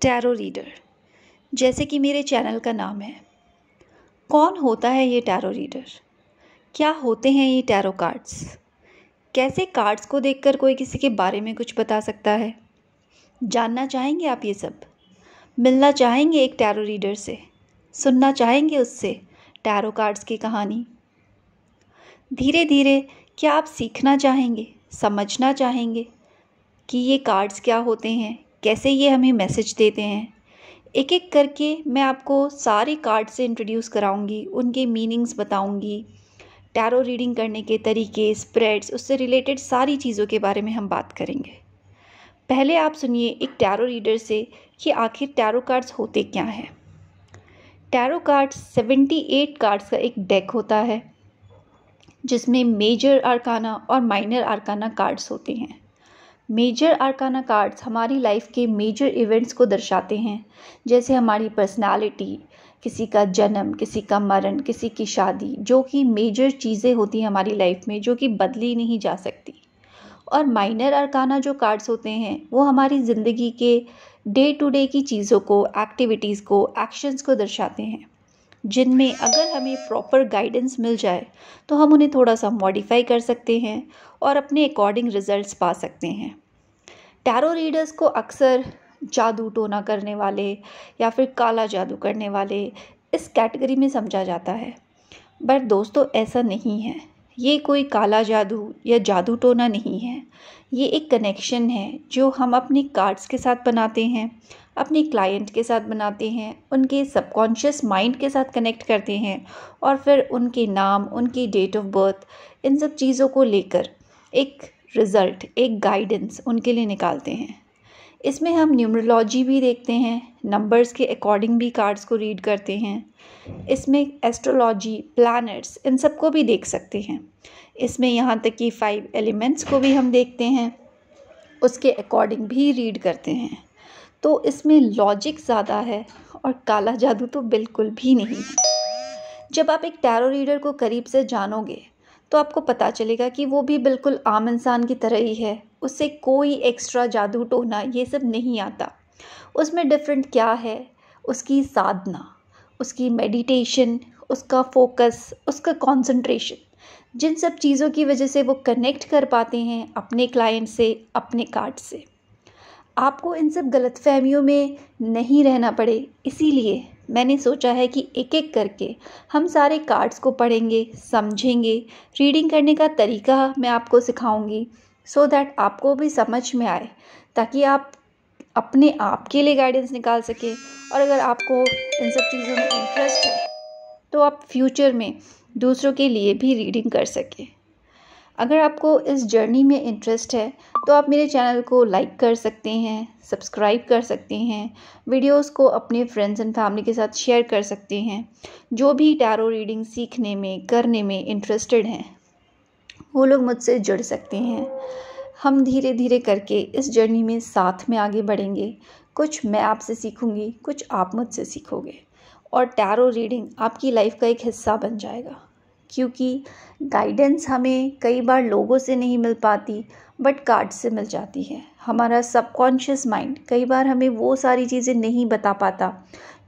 Tarot reader, जैसे कि मेरे चैनल का नाम है। कौन होता है ये टैरो रीडर? क्या होते हैं ये टैरो कार्ड्स? कैसे कार्ड्स को देखकर कोई किसी के बारे में कुछ बता सकता है? जानना चाहेंगे आप ये सब? मिलना चाहेंगे एक टैरो रीडर से? सुनना चाहेंगे उससे टैरो कार्ड्स की कहानी? धीरे धीरे क्या आप सीखना चाहेंगे, समझना चाहेंगे कि ये कार्ड्स क्या होते हैं, कैसे ये हमें मैसेज देते हैं? एक एक करके मैं आपको सारे कार्ड से इंट्रोड्यूस कराऊंगी, उनके मीनिंग्स बताऊंगी, टैरो रीडिंग करने के तरीके, स्प्रेड्स, उससे रिलेटेड सारी चीज़ों के बारे में हम बात करेंगे। पहले आप सुनिए एक टैरो रीडर से कि आखिर टैरो कार्ड्स होते क्या हैं। टैरो कार्ड्स 78 कार्ड्स का एक डेक होता है जिसमें मेजर आर्काना और माइनर आर्काना कार्ड्स होते हैं। मेजर आर्काना कार्ड्स हमारी लाइफ के मेजर इवेंट्स को दर्शाते हैं, जैसे हमारी पर्सनालिटी, किसी का जन्म, किसी का मरण, किसी की शादी, जो कि मेजर चीज़ें होती हैं हमारी लाइफ में, जो कि बदली नहीं जा सकती। और माइनर आर्काना जो कार्ड्स होते हैं वो हमारी ज़िंदगी के डे टू डे की चीज़ों को, एक्टिविटीज़ को, एक्शंस को दर्शाते हैं, जिनमें अगर हमें प्रॉपर गाइडेंस मिल जाए तो हम उन्हें थोड़ा सा मॉडिफाई कर सकते हैं और अपने अकॉर्डिंग रिजल्ट्स पा सकते हैं। टैरो रीडर्स को अक्सर जादू टोना करने वाले या फिर काला जादू करने वाले इस कैटेगरी में समझा जाता है, बट दोस्तों ऐसा नहीं है। ये कोई काला जादू या जादू टोना नहीं है। ये एक कनेक्शन है जो हम अपने कार्ड्स के साथ बनाते हैं, अपने क्लाइंट के साथ बनाते हैं, उनके सबकॉन्शियस माइंड के साथ कनेक्ट करते हैं और फिर उनके नाम, उनकी डेट ऑफ बर्थ, इन सब चीज़ों को लेकर एक रिज़ल्ट, एक गाइडेंस उनके लिए निकालते हैं। इसमें हम न्यूमरोलॉजी भी देखते हैं, नंबर्स के अकॉर्डिंग भी कार्ड्स को रीड करते हैं। इसमें एस्ट्रोलॉजी, प्लैनेट्स, इन सब को भी देख सकते हैं। इसमें यहाँ तक कि 5 एलिमेंट्स को भी हम देखते हैं, उसके अकॉर्डिंग भी रीड करते हैं। तो इसमें लॉजिक ज़्यादा है और काला जादू तो बिल्कुल भी नहीं है। जब आप एक टैरो रीडर को करीब से जानोगे तो आपको पता चलेगा कि वो भी बिल्कुल आम इंसान की तरह ही है। उससे कोई एक्स्ट्रा जादू टोना ये सब नहीं आता। उसमें डिफरेंट क्या है? उसकी साधना, उसकी मेडिटेशन, उसका फोकस, उसका कंसंट्रेशन, जिन सब चीज़ों की वजह से वो कनेक्ट कर पाते हैं अपने क्लाइंट से, अपने कार्ड से। आपको इन सब गलतफहमियों में नहीं रहना पड़े, इसीलिए मैंने सोचा है कि एक एक करके हम सारे कार्ड्स को पढ़ेंगे, समझेंगे, रीडिंग करने का तरीका मैं आपको सिखाऊंगी, सो दैट आपको भी समझ में आए, ताकि आप अपने आप के लिए गाइडेंस निकाल सकें। और अगर आपको इन सब चीज़ों में इंटरेस्ट है तो आप फ्यूचर में दूसरों के लिए भी रीडिंग कर सकें। अगर आपको इस जर्नी में इंटरेस्ट है तो आप मेरे चैनल को लाइक कर सकते हैं, सब्सक्राइब कर सकते हैं, वीडियोस को अपने फ्रेंड्स एंड फैमिली के साथ शेयर कर सकते हैं। जो भी टैरो रीडिंग सीखने में, करने में इंटरेस्टेड हैं वो लोग मुझसे जुड़ सकते हैं। हम धीरे धीरे करके इस जर्नी में साथ में आगे बढ़ेंगे। कुछ मैं आपसे सीखूंगी, कुछ आप मुझसे सीखोगे, और टैरो रीडिंग आपकी लाइफ का एक हिस्सा बन जाएगा। क्योंकि गाइडेंस हमें कई बार लोगों से नहीं मिल पाती, बट कार्ड से मिल जाती है। हमारा सबकॉन्शियस माइंड कई बार हमें वो सारी चीज़ें नहीं बता पाता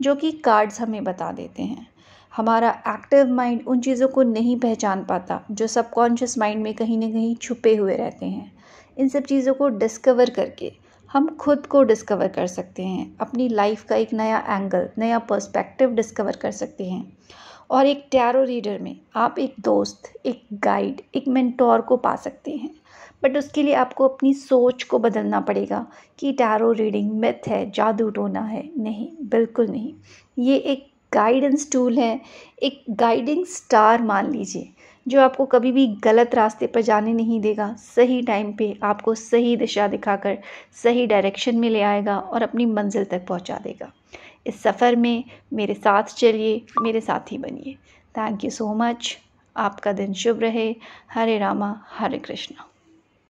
जो कि कार्ड्स हमें बता देते हैं। हमारा एक्टिव माइंड उन चीज़ों को नहीं पहचान पाता जो सबकॉन्शियस माइंड में कहीं ना कहीं छुपे हुए रहते हैं। इन सब चीज़ों को डिस्कवर करके हम खुद को डिस्कवर कर सकते हैं, अपनी लाइफ का एक नया एंगल, नया पर्सपेक्टिव डिस्कवर कर सकते हैं। और एक टैरो रीडर में आप एक दोस्त, एक गाइड, एक मेंटोर को पा सकते हैं। बट उसके लिए आपको अपनी सोच को बदलना पड़ेगा कि टैरो रीडिंग मिथ है, जादू टोना है। नहीं, बिल्कुल नहीं। ये एक गाइडेंस टूल है, एक गाइडिंग स्टार मान लीजिए, जो आपको कभी भी गलत रास्ते पर जाने नहीं देगा। सही टाइम पे आपको सही दिशा दिखाकर सही डायरेक्शन में ले आएगा और अपनी मंजिल तक पहुंचा देगा। इस सफ़र में मेरे साथ चलिए, मेरे साथी बनिए। Thank you so much. आपका दिन शुभ रहे। हरे रामा, हरे कृष्णा।